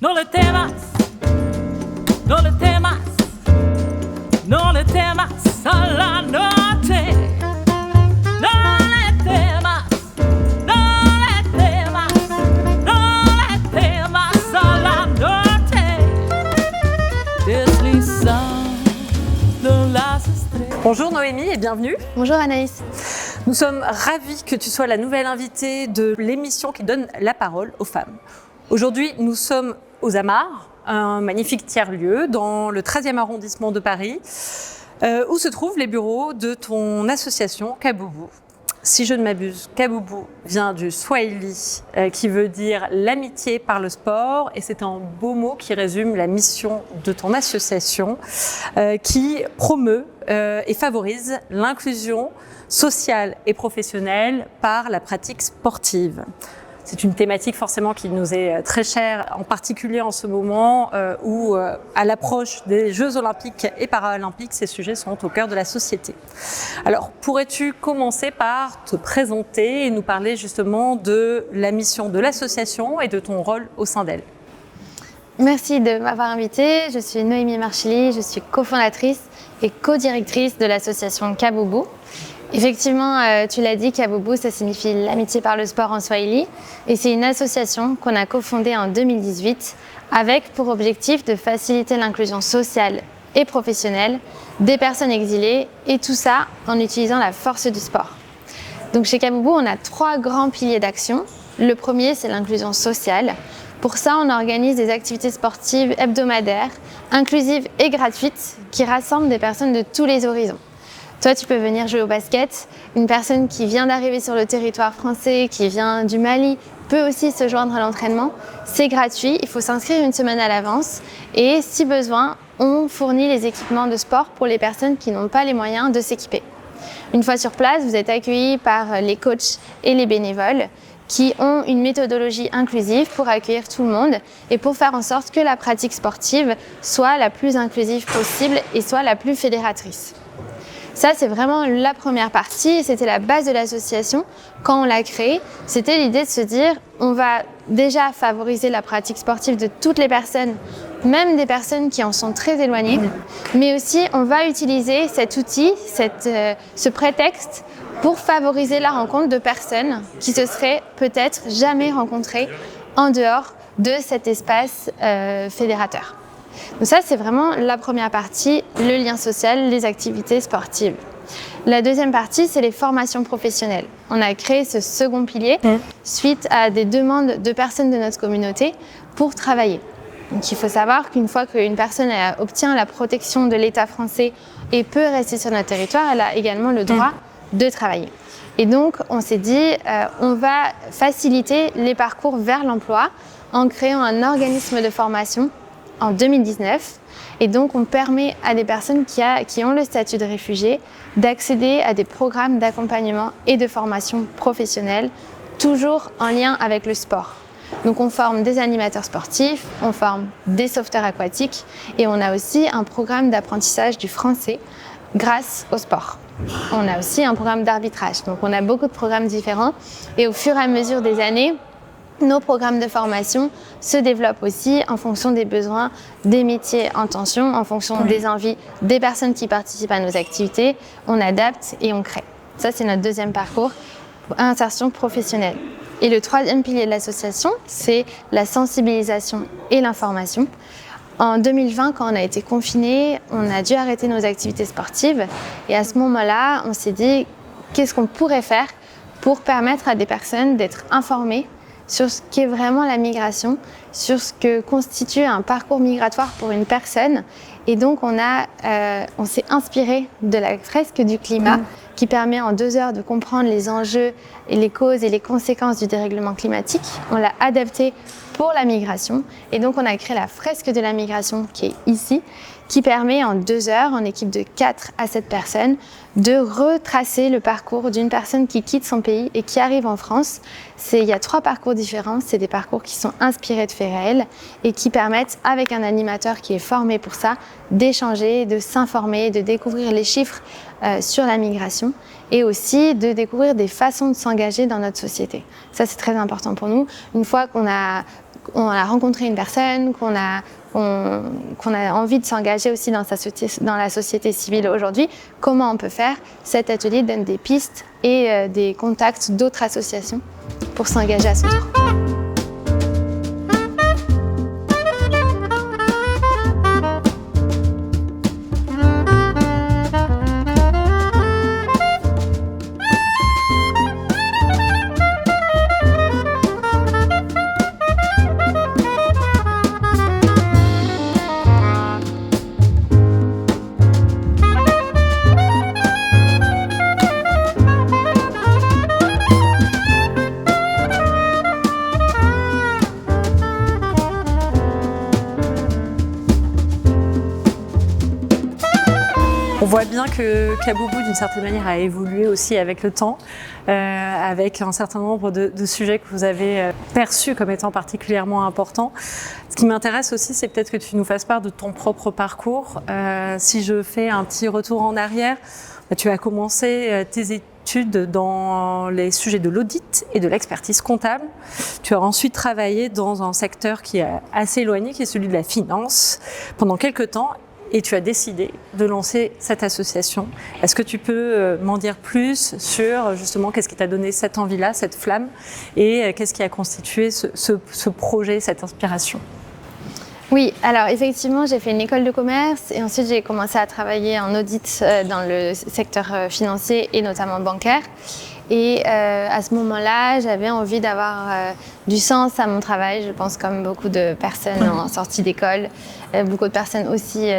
No le temas, no le temas, no le temas a la noche. No le temas, no le temas, no le temas a la noche. Deslizando las estrellas. Bonjour Noémie et bienvenue. Bonjour Anaïs. Nous sommes ravis que tu sois la nouvelle invitée de l'émission qui donne la parole aux femmes. Aujourd'hui, nous sommes aux Amarres, un magnifique tiers-lieu dans le 13e arrondissement de Paris, où se trouvent les bureaux de ton association Kaboubou. Si je ne m'abuse, Kaboubou vient du Swahili, qui veut dire l'amitié par le sport, et c'est un beau mot qui résume la mission de ton association, qui promeut et favorise l'inclusion sociale et professionnelle par la pratique sportive. C'est une thématique forcément qui nous est très chère, en particulier en ce moment où, à l'approche des Jeux Olympiques et Paralympiques, ces sujets sont au cœur de la société. Alors, pourrais-tu commencer par te présenter et nous parler justement de la mission de l'association et de ton rôle au sein d'elle? Merci de m'avoir invitée. Je suis Noémie Marchilly, je suis cofondatrice et co-directrice de l'association Kaboubou. Effectivement, tu l'as dit, Kaboubou, ça signifie l'amitié par le sport en Swahili. Et c'est une association qu'on a cofondée en 2018 avec pour objectif de faciliter l'inclusion sociale et professionnelle des personnes exilées et tout ça en utilisant la force du sport. Donc chez Kaboubou, on a 3 grands piliers d'action. Le premier, c'est l'inclusion sociale. Pour ça, on organise des activités sportives hebdomadaires, inclusives et gratuites qui rassemblent des personnes de tous les horizons. Toi, tu peux venir jouer au basket. Une personne qui vient d'arriver sur le territoire français, qui vient du Mali, peut aussi se joindre à l'entraînement. C'est gratuit, il faut s'inscrire une semaine à l'avance. Et si besoin, on fournit les équipements de sport pour les personnes qui n'ont pas les moyens de s'équiper. Une fois sur place, vous êtes accueillis par les coachs et les bénévoles qui ont une méthodologie inclusive pour accueillir tout le monde et pour faire en sorte que la pratique sportive soit la plus inclusive possible et soit la plus fédératrice. Ça, c'est vraiment la première partie et c'était la base de l'association. Quand on l'a créée, c'était l'idée de se dire on va déjà favoriser la pratique sportive de toutes les personnes, même des personnes qui en sont très éloignées, mais aussi on va utiliser cet outil, ce prétexte pour favoriser la rencontre de personnes qui se seraient peut-être jamais rencontrées en dehors de cet espace fédérateur. Donc ça, c'est vraiment la première partie, le lien social, les activités sportives. La deuxième partie, c'est les formations professionnelles. On a créé ce second pilier suite à des demandes de personnes de notre communauté pour travailler. Donc il faut savoir qu'une fois qu'une personne obtient la protection de l'État français et peut rester sur notre territoire, elle a également le droit de travailler. Et donc, on s'est dit, on va faciliter les parcours vers l'emploi en créant un organisme de formation en 2019. Et donc, on permet à des personnes qui ont le statut de réfugié d'accéder à des programmes d'accompagnement et de formation professionnelle, toujours en lien avec le sport. Donc, on forme des animateurs sportifs, on forme des sauveteurs aquatiques et on a aussi un programme d'apprentissage du français grâce au sport. On a aussi un programme d'arbitrage. Donc, on a beaucoup de programmes différents et au fur et à mesure des années, nos programmes de formation se développent aussi en fonction des besoins des métiers en tension, en fonction des envies des personnes qui participent à nos activités. On adapte et on crée. Ça, c'est notre deuxième parcours, insertion professionnelle. Et le troisième pilier de l'association, c'est la sensibilisation et l'information. En 2020, quand on a été confinés, on a dû arrêter nos activités sportives. Et à ce moment-là, on s'est dit, qu'est-ce qu'on pourrait faire pour permettre à des personnes d'être informées sur ce qu'est vraiment la migration, sur ce que constitue un parcours migratoire pour une personne. Et donc, on s'est inspiré de la fresque du climat qui permet en 2 heures de comprendre les enjeux et les causes et les conséquences du dérèglement climatique. On l'a adapté pour la migration. Et donc, on a créé la fresque de la migration qui est ici, qui permet en 2 heures, en équipe de 4 à 7 personnes, de retracer le parcours d'une personne qui quitte son pays et qui arrive en France. Il y a 3 parcours différents, c'est des parcours qui sont inspirés de faits réels et qui permettent, avec un animateur qui est formé pour ça, d'échanger, de s'informer, de découvrir les chiffres sur la migration et aussi de découvrir des façons de s'engager dans notre société. Ça, c'est très important pour nous. Une fois qu'on a on a rencontré une personne, qu'on a envie de s'engager aussi dans la société civile aujourd'hui, comment on peut faire? Cet atelier donne des pistes et des contacts d'autres associations pour s'engager à son tour. On voit bien que Kaboubou, d'une certaine manière, a évolué aussi avec le temps, avec un certain nombre de sujets que vous avez perçus comme étant particulièrement importants. Ce qui m'intéresse aussi, c'est peut-être que tu nous fasses part de ton propre parcours. Si je fais un petit retour en arrière, tu as commencé tes études dans les sujets de l'audit et de l'expertise comptable. Tu as ensuite travaillé dans un secteur qui est assez éloigné, qui est celui de la finance, pendant quelques temps. Et tu as décidé de lancer cette association. Est-ce que tu peux m'en dire plus sur justement qu'est-ce qui t'a donné cette envie-là, cette flamme, et qu'est-ce qui a constitué ce projet, cette inspiration? Oui, alors effectivement, j'ai fait une école de commerce et ensuite j'ai commencé à travailler en audit dans le secteur financier et notamment bancaire. Et à ce moment-là, j'avais envie d'avoir du sens à mon travail, je pense comme beaucoup de personnes en sortie d'école, beaucoup de personnes aussi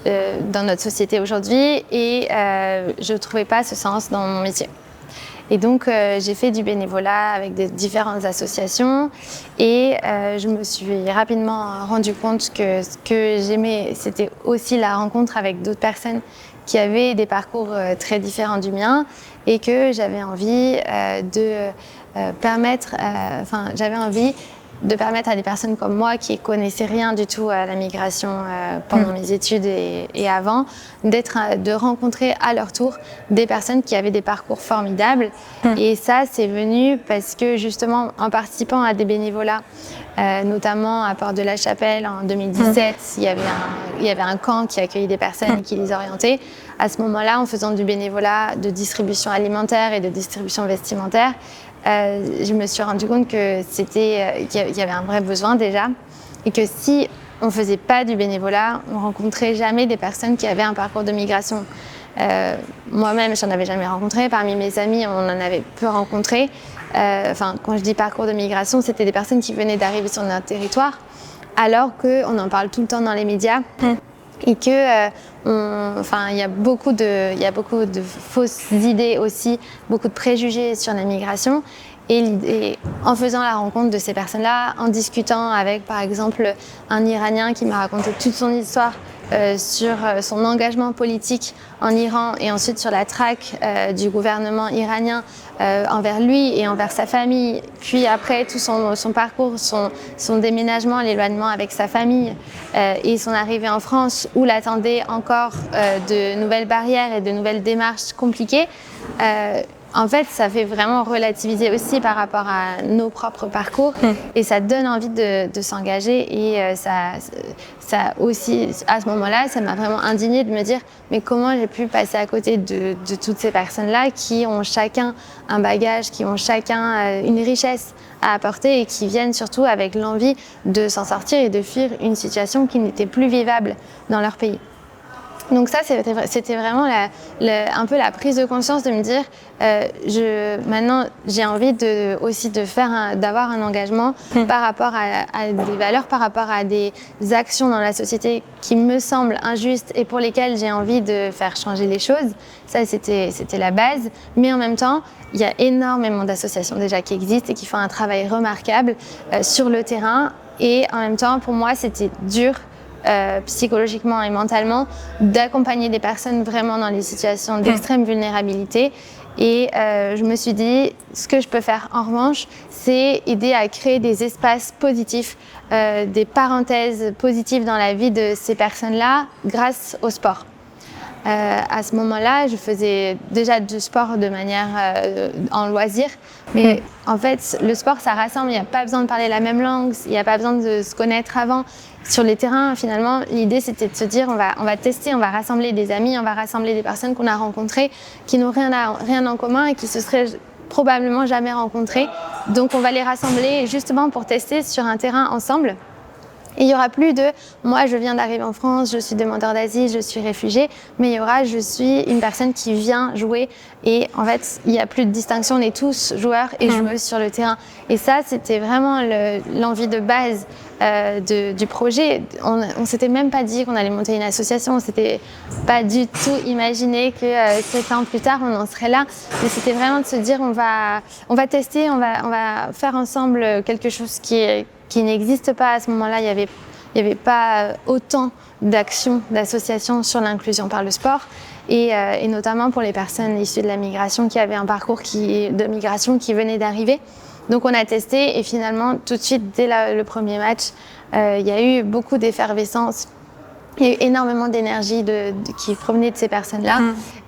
dans notre société aujourd'hui, et je ne trouvais pas ce sens dans mon métier. Et donc j'ai fait du bénévolat avec des différentes associations et je me suis rapidement rendu compte que ce que j'aimais, c'était aussi la rencontre avec d'autres personnes qui avaient des parcours très différents du mien et que j'avais envie de permettre à des personnes comme moi qui connaissaient rien du tout à la migration pendant mes études et avant, de rencontrer à leur tour des personnes qui avaient des parcours formidables. Et ça, c'est venu parce que justement, en participant à des bénévolats, notamment à Port-de-la-Chapelle en 2017, il y avait un camp qui accueillait des personnes qui les orientait. À ce moment-là, en faisant du bénévolat de distribution alimentaire et de distribution vestimentaire, je me suis rendu compte que qu'il y avait un vrai besoin déjà et que si on ne faisait pas du bénévolat, on ne rencontrait jamais des personnes qui avaient un parcours de migration. Moi-même, je n'en avais jamais rencontré. Parmi mes amis, on en avait peu rencontré. Quand je dis parcours de migration, c'était des personnes qui venaient d'arriver sur notre territoire, alors qu'on en parle tout le temps dans les médias. Et que il y a beaucoup de fausses idées aussi, beaucoup de préjugés sur la migration. Et en faisant la rencontre de ces personnes-là, en discutant avec, par exemple, un Iranien qui m'a raconté toute son histoire sur son engagement politique en Iran et ensuite sur la traque du gouvernement iranien envers lui et envers sa famille, puis après tout son parcours, son déménagement, l'éloignement avec sa famille et son arrivée en France où l'attendaient encore de nouvelles barrières et de nouvelles démarches compliquées. En fait, ça fait vraiment relativiser aussi par rapport à nos propres parcours et ça donne envie de s'engager et ça aussi, à ce moment-là, ça m'a vraiment indignée de me dire mais comment j'ai pu passer à côté de toutes ces personnes-là qui ont chacun un bagage, qui ont chacun une richesse à apporter et qui viennent surtout avec l'envie de s'en sortir et de fuir une situation qui n'était plus vivable dans leur pays. Donc ça, c'était vraiment un peu la prise de conscience de me dire maintenant j'ai envie d'avoir un engagement par rapport à des valeurs, par rapport à des actions dans la société qui me semblent injustes et pour lesquelles j'ai envie de faire changer les choses. Ça, c'était la base. Mais en même temps, il y a énormément d'associations déjà qui existent et qui font un travail remarquable sur le terrain. Et en même temps, pour moi, c'était dur psychologiquement et mentalement d'accompagner des personnes vraiment dans des situations d'extrême vulnérabilité et je me suis dit ce que je peux faire en revanche c'est aider à créer des espaces positifs, des parenthèses positives dans la vie de ces personnes-là grâce au sport. À ce moment-là, je faisais déjà du sport de manière en loisir. Mais en fait, le sport, ça rassemble. Il n'y a pas besoin de parler la même langue. Il n'y a pas besoin de se connaître avant. Sur les terrains, finalement, l'idée, c'était de se dire, on va tester, on va rassembler des amis, on va rassembler des personnes qu'on a rencontrées, qui n'ont rien en commun et qui se seraient probablement jamais rencontrées. Donc, on va les rassembler justement pour tester sur un terrain ensemble. Et il n'y aura plus de « moi, je viens d'arriver en France, je suis demandeur d'asile, je suis réfugié », mais il y aura « je suis une personne qui vient jouer ». Et en fait, il n'y a plus de distinction, on est tous joueurs et joueuses sur le terrain. Et ça, c'était vraiment l'envie de base du projet. On ne s'était même pas dit qu'on allait monter une association, on ne s'était pas du tout imaginé que 7 ans plus tard, on en serait là. Mais c'était vraiment de se dire on va tester, on va faire ensemble quelque chose qui n'existe pas à ce moment-là. Il n'y avait pas autant d'actions, d'associations sur l'inclusion par le sport. Et notamment pour les personnes issues de la migration qui avaient un parcours de migration qui venait d'arriver. Donc on a testé et finalement tout de suite dès le premier match, il y a eu beaucoup d'effervescence. Il y a eu énormément d'énergie qui provenait de ces personnes-là,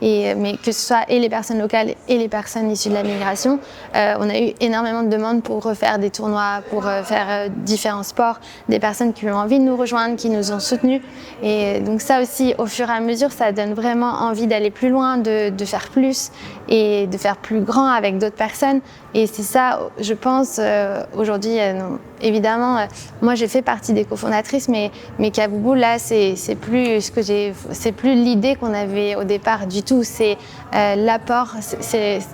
mais que ce soit et les personnes locales et les personnes issues de la migration, on a eu énormément de demandes pour refaire des tournois, pour faire différents sports, des personnes qui ont envie de nous rejoindre, qui nous ont soutenus. Et donc ça aussi, au fur et à mesure, ça donne vraiment envie d'aller plus loin, de faire plus et de faire plus grand avec d'autres personnes. Et c'est ça, je pense, aujourd'hui, évidemment, moi j'ai fait partie des cofondatrices, mais Kaboubou, là, c'est plus l'idée qu'on avait au départ du tout. C'est l'apport.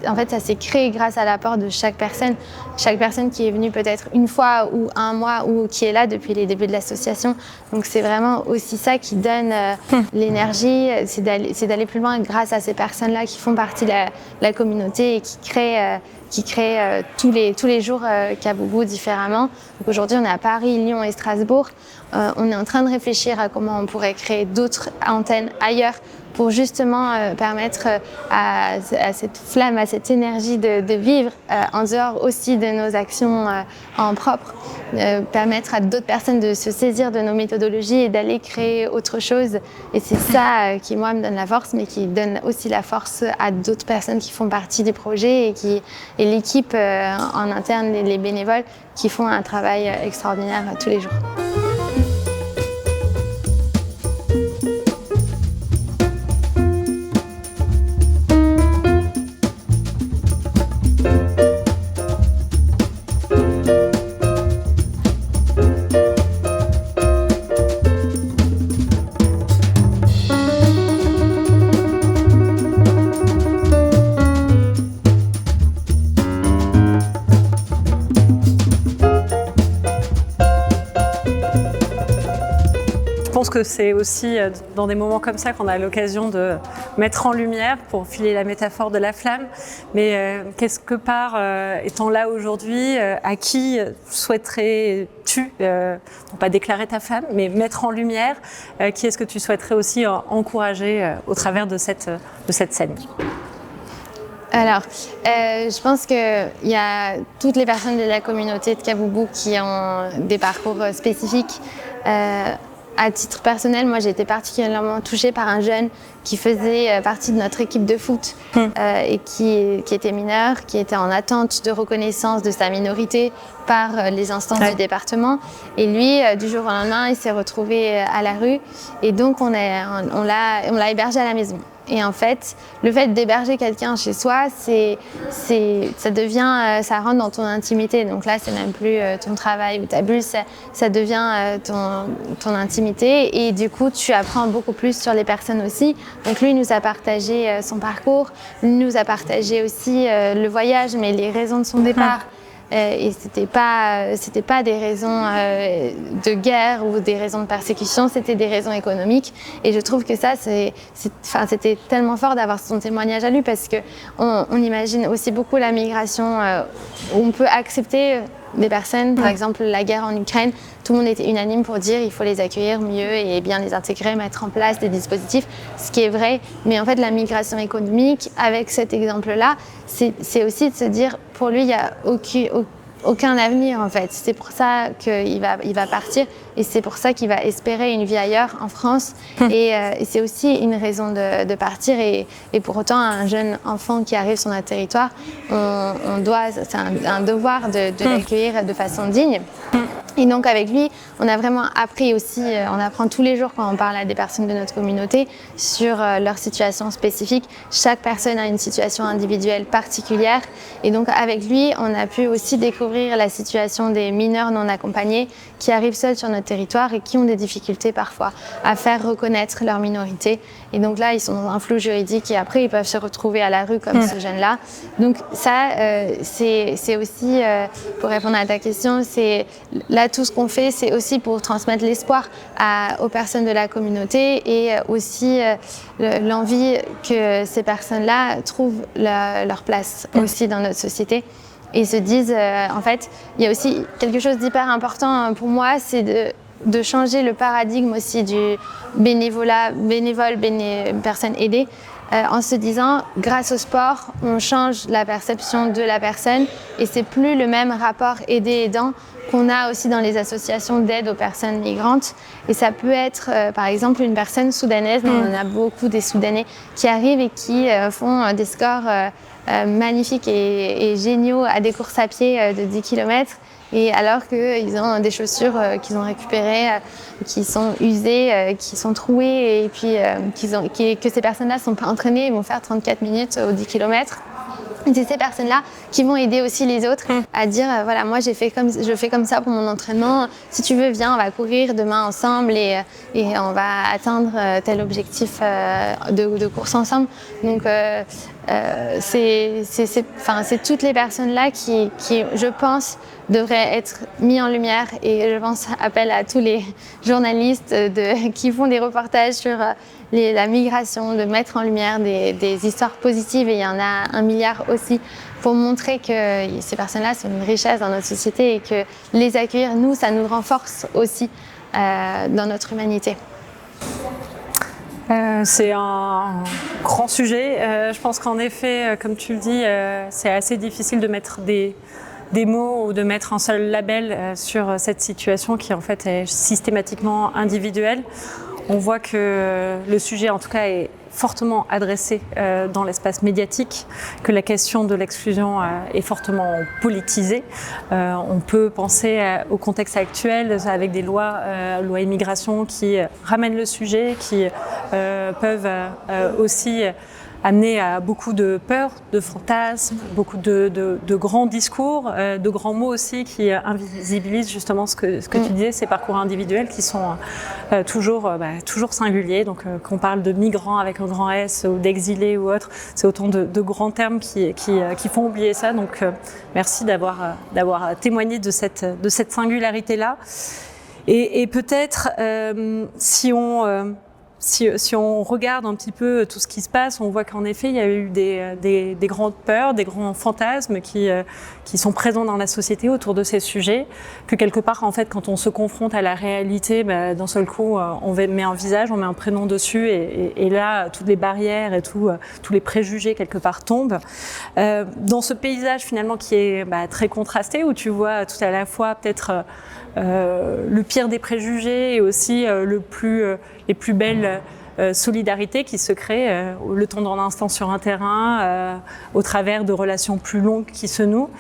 En fait, ça s'est créé grâce à l'apport de chaque personne. Chaque personne qui est venue peut-être une fois ou un mois ou qui est là depuis les débuts de l'association. Donc c'est vraiment aussi ça qui donne l'énergie, c'est d'aller plus loin grâce à ces personnes-là qui font partie de la communauté et qui créent tous les jours Kaboubou différemment. Donc aujourd'hui, on est à Paris, Lyon et Strasbourg. On est en train de réfléchir à comment on pourrait créer d'autres antennes ailleurs pour justement permettre à cette flamme, à cette énergie de vivre en dehors aussi de nos actions en propre, permettre à d'autres personnes de se saisir de nos méthodologies et d'aller créer autre chose. Et c'est ça qui, moi, me donne la force, mais qui donne aussi la force à d'autres personnes qui font partie du projet et l'équipe en interne, les bénévoles, qui font un travail extraordinaire tous les jours. Je pense que c'est aussi dans des moments comme ça qu'on a l'occasion de mettre en lumière, pour filer la métaphore de la flamme. Mais quelque part, étant là aujourd'hui, à qui souhaiterais-tu, non pas déclarer ta flamme, mais mettre en lumière, qui est-ce que tu souhaiterais aussi encourager au travers de cette scène ? Alors, je pense qu'il y a toutes les personnes de la communauté de Kaboubou qui ont des parcours spécifiques. À titre personnel, moi j'ai été particulièrement touchée par un jeune qui faisait partie de notre équipe de foot et qui était mineur, qui était en attente de reconnaissance de sa minorité par les instances du département. Et lui, du jour au lendemain, il s'est retrouvé à la rue et donc on l'a hébergé à la maison. Et en fait, le fait d'héberger quelqu'un chez soi, ça rentre dans ton intimité. Donc là, c'est même plus ton travail ou ta bulle, ça devient ton intimité. Et du coup, tu apprends beaucoup plus sur les personnes aussi. Donc lui, il nous a partagé son parcours, il nous a partagé aussi le voyage, mais les raisons de son départ. Et c'était pas des raisons de guerre ou des raisons de persécution, c'était des raisons économiques. Et je trouve que ça, c'était tellement fort d'avoir son témoignage à lui parce que on imagine aussi beaucoup la migration où on peut accepter des personnes, par exemple la guerre en Ukraine, tout le monde était unanime pour dire il faut les accueillir mieux et bien les intégrer, mettre en place des dispositifs, ce qui est vrai. Mais en fait, la migration économique, avec cet exemple-là, c'est aussi de se dire, pour lui, il n'y a aucun avenir en fait. C'est pour ça qu'il va partir et c'est pour ça qu'il va espérer une vie ailleurs en France. Et c'est aussi une raison de partir. Et pour autant, un jeune enfant qui arrive sur notre territoire, c'est un devoir de l'accueillir de façon digne. Et donc avec lui, on a vraiment appris aussi, on apprend tous les jours quand on parle à des personnes de notre communauté sur leur situation spécifique. Chaque personne a une situation individuelle particulière. Et donc avec lui, on a pu aussi découvrir la situation des mineurs non accompagnés qui arrivent seuls sur notre territoire et qui ont des difficultés parfois à faire reconnaître leur minorité. Et donc là, ils sont dans un flou juridique et après, ils peuvent se retrouver à la rue comme ce jeune-là. Donc ça, c'est aussi, pour répondre à ta question, c'est là tout ce qu'on fait, c'est aussi pour transmettre l'espoir aux personnes de la communauté et aussi l'envie que ces personnes-là trouvent leur place aussi dans notre société. Et se disent, en fait, il y a aussi quelque chose d'hyper important pour moi, c'est de changer le paradigme aussi du bénévole, personne aidée, en se disant, grâce au sport, on change la perception de la personne et c'est plus le même rapport aidé-aidant qu'on a aussi dans les associations d'aide aux personnes migrantes. Et ça peut être, par exemple, une personne soudanaise, on en a beaucoup des Soudanais qui arrivent et qui font des scores magnifiques et géniaux à des courses à pied de 10 km. Et alors qu'ils ont des chaussures qu'ils ont récupérées, qui sont usées, qui sont trouées et puis que ces personnes-là ne sont pas entraînées, ils vont faire 34 minutes aux 10 km. C'est ces personnes-là qui vont aider aussi les autres à dire voilà, moi je fais comme ça pour mon entraînement. Si tu veux, viens, on va courir demain ensemble et on va atteindre tel objectif de course ensemble. Donc c'est toutes les personnes-là qui, je pense, devraient être mis en lumière et je pense appelle à tous les journalistes qui font des reportages sur la migration, de mettre en lumière des histoires positives et il y en a 1 milliard aussi pour montrer que ces personnes-là sont une richesse dans notre société et que les accueillir, nous, ça nous renforce aussi dans notre humanité. C'est un grand sujet. Je pense qu'en effet, comme tu le dis, c'est assez difficile de mettre des mots ou de mettre un seul label sur cette situation qui en fait est systématiquement individuelle. On voit que le sujet en tout cas est fortement adressé dans l'espace médiatique, que la question de l'exclusion est fortement politisée. On peut penser au contexte actuel avec des lois immigration qui ramènent le sujet, qui peuvent aussi amener à beaucoup de peurs, de fantasmes, beaucoup de grands discours, de grands mots aussi qui invisibilisent justement ce que tu disais, ces parcours individuels qui sont toujours singuliers. Donc qu'on parle de migrants avec un grand S ou d'exilés ou autre, c'est autant de grands termes qui font oublier ça. Donc merci d'avoir témoigné de cette singularité-là. Et peut-être si on regarde un petit peu tout ce qui se passe, on voit qu'en effet, il y a eu des grandes peurs, des grands fantasmes qui sont présents dans la société autour de ces sujets, que quelque part, en fait, quand on se confronte à la réalité, d'un seul coup, on met un visage, on met un prénom dessus, et là, toutes les barrières et tous les préjugés, quelque part, tombent. Dans ce paysage, finalement, qui est très contrasté, où tu vois tout à la fois, peut-être, le pire des préjugés et aussi les plus belles solidarités qui se créent le temps d'un instant sur un terrain, au travers de relations plus longues qui se nouent.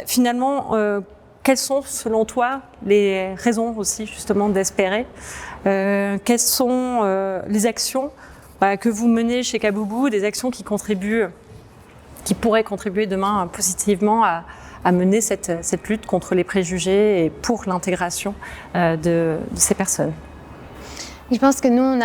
Finalement, quelles sont, selon toi, les raisons aussi justement d'espérer? Quelles sont les actions que vous menez chez Kaboubou, des actions qui pourraient contribuer demain positivement à mener cette lutte contre les préjugés et pour l'intégration de ces personnes? Je pense que nous,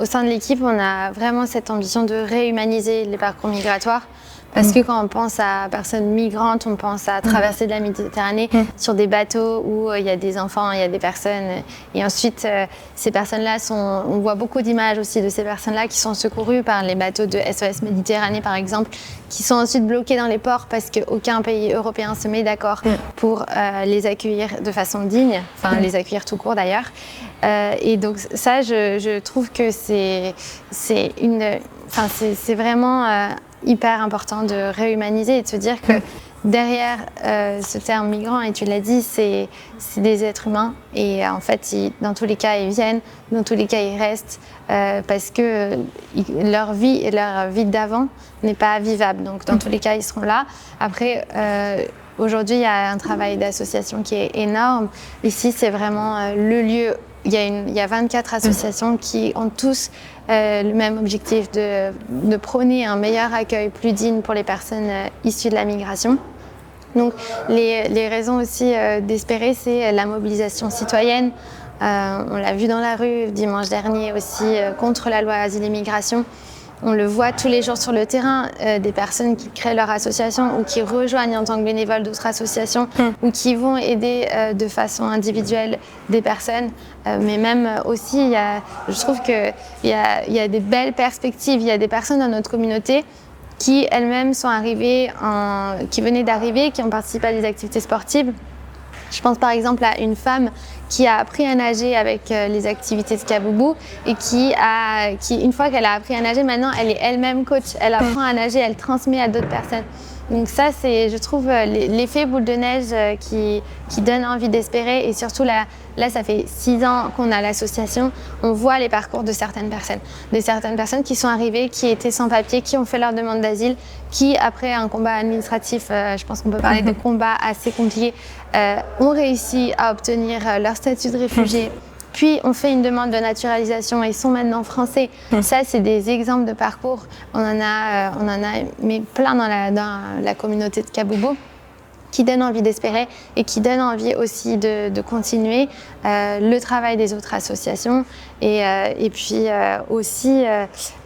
au sein de l'équipe, on a vraiment cette ambition de réhumaniser les parcours migratoires. Parce que quand on pense à personnes migrantes, on pense à traverser de la Méditerranée sur des bateaux où il y a des enfants, il y a des personnes. Et ensuite, ces personnes-là on voit beaucoup d'images aussi de ces personnes-là qui sont secourues par les bateaux de SOS Méditerranée, par exemple, qui sont ensuite bloqués dans les ports parce qu'aucun pays européen se met d'accord pour les accueillir de façon digne, enfin les accueillir tout court d'ailleurs. Et donc ça, je trouve que c'est vraiment hyper important de réhumaniser et de se dire que derrière ce terme migrant, et tu l'as dit, c'est des êtres humains. Et en fait, dans tous les cas, ils viennent, dans tous les cas, ils restent, parce que leur vie d'avant n'est pas vivable. Donc, dans tous les cas, ils seront là. Après, aujourd'hui, il y a un travail d'association qui est énorme. Ici, c'est vraiment le lieu. Il y a 24 associations qui ont tous le même objectif de prôner un meilleur accueil plus digne pour les personnes issues de la migration. Donc, les raisons aussi d'espérer, c'est la mobilisation citoyenne. On l'a vu dans la rue dimanche dernier aussi contre la loi Asile et Migration. On le voit tous les jours sur le terrain, des personnes qui créent leur association ou qui rejoignent en tant que bénévoles d'autres associations ou qui vont aider de façon individuelle des personnes. Mais même aussi, je trouve qu'il y a des belles perspectives. Il y a des personnes dans notre communauté qui elles-mêmes sont arrivées, qui venaient d'arriver, qui ont participé à des activités sportives. Je pense par exemple à une femme qui a appris à nager avec les activités de Kaboubou et qui, une fois qu'elle a appris à nager, maintenant elle est elle-même coach. Elle apprend à nager, elle transmet à d'autres personnes. Donc ça, c'est, je trouve, l'effet boule de neige qui donne envie d'espérer. Et surtout, là, ça fait 6 ans qu'on a l'association. On voit les parcours de certaines personnes. De certaines personnes qui sont arrivées, qui étaient sans papier, qui ont fait leur demande d'asile, qui, après un combat administratif, je pense qu'on peut parler de combat assez compliqué, ont réussi à obtenir leur statut de réfugié. Puis on fait une demande de naturalisation et ils sont maintenant français. Ça, c'est des exemples de parcours. On en a mais plein dans la communauté de Kaboubou qui donnent envie d'espérer et qui donnent envie aussi de continuer le travail des autres associations. Et puis aussi,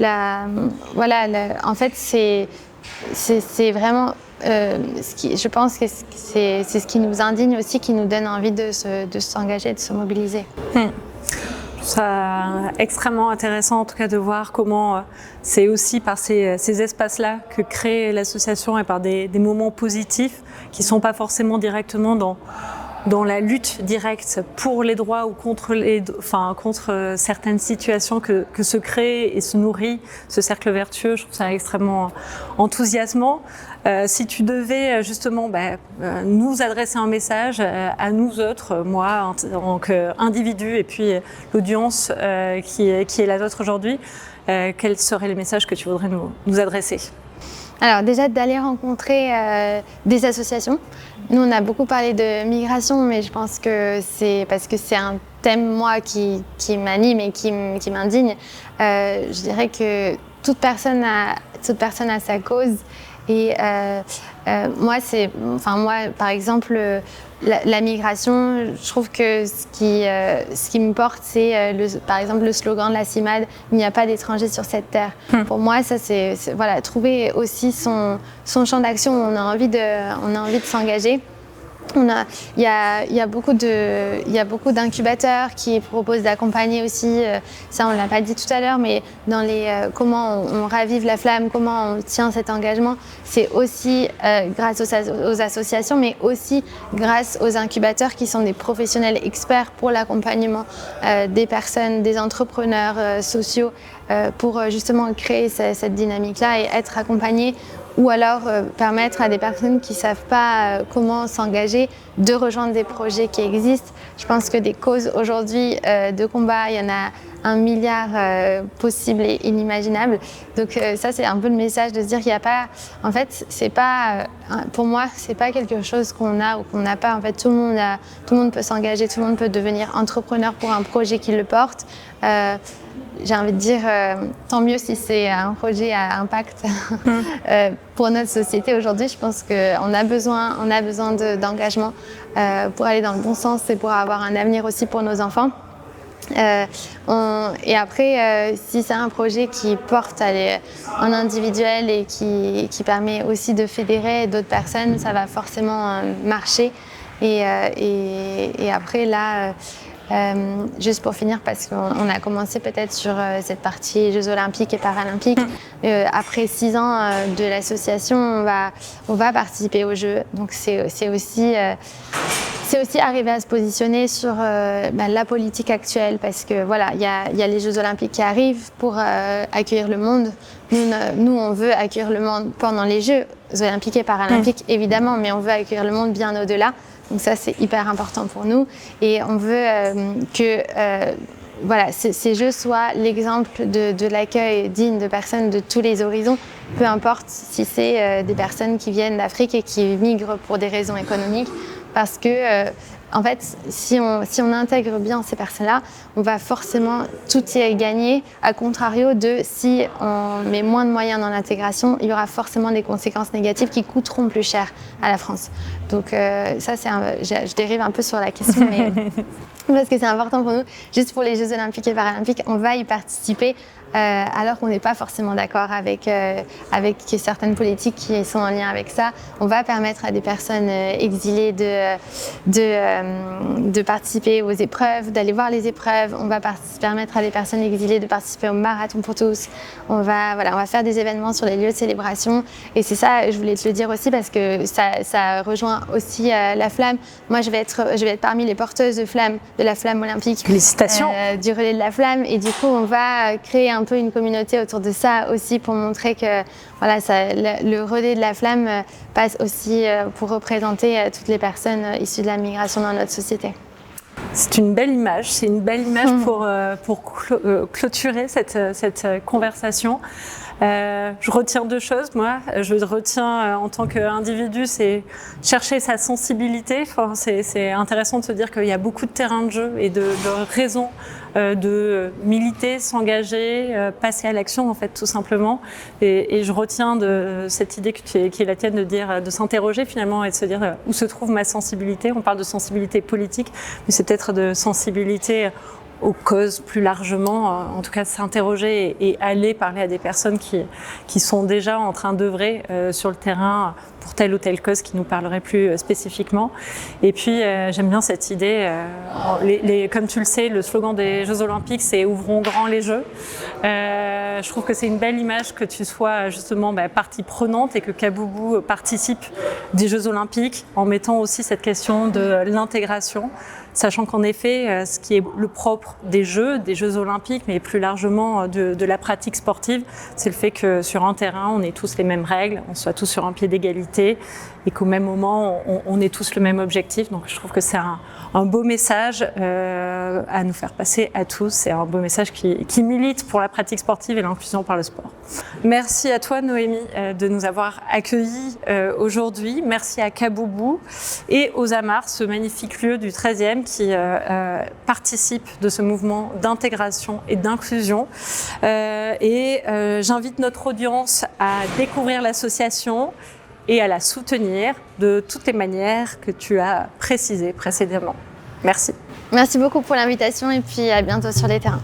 en fait, c'est vraiment... je pense que c'est ce qui nous indigne aussi, qui nous donne envie de s'engager, de se mobiliser. Je trouve ça extrêmement intéressant en tout cas de voir comment c'est aussi par ces espaces-là que crée l'association et par des moments positifs qui ne sont pas forcément directement dans la lutte directe pour les droits ou contre certaines situations que se crée et se nourrit ce cercle vertueux. Je trouve ça extrêmement enthousiasmant. Si tu devais justement nous adresser un message à nous autres, moi en tant qu'individu et puis l'audience qui est la nôtre aujourd'hui, quel serait le message que tu voudrais nous adresser ? Alors déjà d'aller rencontrer des associations. Nous on a beaucoup parlé de migration, mais je pense que c'est parce que c'est un thème moi qui m'anime et qui m'indigne. Je dirais que toute personne a sa cause. Et moi, par exemple, la migration, je trouve que ce qui me porte, c'est par exemple le slogan de la CIMAD, il n'y a pas d'étrangers sur cette terre. Pour moi, ça, c'est trouver aussi son champ d'action où on a envie de s'engager. Il y a beaucoup d'incubateurs qui proposent d'accompagner aussi, ça on ne l'a pas dit tout à l'heure, mais dans comment on ravive la flamme, comment on tient cet engagement, c'est aussi grâce aux associations, mais aussi grâce aux incubateurs qui sont des professionnels experts pour l'accompagnement des personnes, des entrepreneurs sociaux, pour justement créer cette dynamique-là et être accompagnés. Ou alors permettre à des personnes qui ne savent pas comment s'engager de rejoindre des projets qui existent. Je pense que des causes aujourd'hui de combat, il y en a 1 milliard possibles et inimaginables. Donc ça, c'est un peu le message de se dire qu'il n'y a pas... En fait, c'est pas... pour moi, c'est pas quelque chose qu'on a ou qu'on n'a pas. En fait, tout le monde peut s'engager, tout le monde peut devenir entrepreneur pour un projet qui le porte. J'ai envie de dire, tant mieux si c'est un projet à impact pour notre société aujourd'hui. Je pense qu'on a besoin d'engagement pour aller dans le bon sens et pour avoir un avenir aussi pour nos enfants. Et après, si c'est un projet qui porte en individuel et qui permet aussi de fédérer d'autres personnes, ça va forcément marcher. Et après, là... juste pour finir, parce qu'on a commencé peut-être sur cette partie Jeux Olympiques et Paralympiques. Après 6 ans de l'association, on va participer aux Jeux. Donc c'est aussi arriver à se positionner sur la politique actuelle, parce que voilà, il y a les Jeux Olympiques qui arrivent pour accueillir le monde. Nous, on veut accueillir le monde pendant les Jeux. olympiques et paralympiques, évidemment, mais on veut accueillir le monde bien au-delà. Donc ça, c'est hyper important pour nous. Et on veut que ces Jeux soient l'exemple de l'accueil digne de personnes de tous les horizons, peu importe si c'est des personnes qui viennent d'Afrique et qui migrent pour des raisons économiques, parce que en fait, si on intègre bien ces personnes-là, on va forcément tout y gagner. À contrario de si on met moins de moyens dans l'intégration, il y aura forcément des conséquences négatives qui coûteront plus cher à la France. Donc ça, je dérive un peu sur la question, mais parce que c'est important pour nous. Juste pour les Jeux Olympiques et Paralympiques, on va y participer. Alors qu'on n'est pas forcément d'accord avec certaines politiques qui sont en lien avec ça. On va permettre à des personnes exilées de participer aux épreuves, d'aller voir les épreuves. On va permettre à des personnes exilées de participer au marathon pour tous. On va faire des événements sur les lieux de célébration. Et c'est ça, je voulais te le dire aussi parce que ça rejoint aussi la flamme. Moi, je vais être parmi les porteuses de la flamme olympique. Félicitations. Du relais de la flamme. Et du coup, on va créer un peu une communauté autour de ça aussi pour montrer que le relais de la flamme passe aussi pour représenter toutes les personnes issues de la migration dans notre société. C'est une belle image, pour clôturer cette conversation. Je retiens deux choses, moi. Je retiens en tant qu'individu, c'est chercher sa sensibilité. Enfin, c'est intéressant de se dire qu'il y a beaucoup de terrains de jeu et de raisons de militer, s'engager, passer à l'action, en fait, tout simplement. Et je retiens de cette idée qui est la tienne de s'interroger finalement et de se dire où se trouve ma sensibilité. On parle de sensibilité politique, mais c'est peut-être de sensibilité aux causes plus largement, en tout cas s'interroger et aller parler à des personnes qui sont déjà en train d'œuvrer sur le terrain pour telle ou telle cause qui nous parlerait plus spécifiquement. Et puis j'aime bien cette idée, comme tu le sais, le slogan des Jeux Olympiques c'est « Ouvrons grand les Jeux ». Je trouve que c'est une belle image que tu sois justement partie prenante et que Kaboubou participe des Jeux Olympiques en mettant aussi cette question de l'intégration. Sachant qu'en effet, ce qui est le propre des Jeux Olympiques, mais plus largement de la pratique sportive, c'est le fait que sur un terrain, on ait tous les mêmes règles, on soit tous sur un pied d'égalité et qu'au même moment, on ait tous le même objectif. Donc je trouve que c'est un beau message à nous faire passer à tous. C'est un beau message qui milite pour la pratique sportive et l'inclusion par le sport. Merci à toi, Noémie, de nous avoir accueillis aujourd'hui. Merci à Kaboubou et aux Amars, ce magnifique lieu du 13e qui participe de ce mouvement d'intégration et d'inclusion. J'invite notre audience à découvrir l'association et à la soutenir de toutes les manières que tu as précisées précédemment. Merci. Merci beaucoup pour l'invitation et puis à bientôt sur les terrains.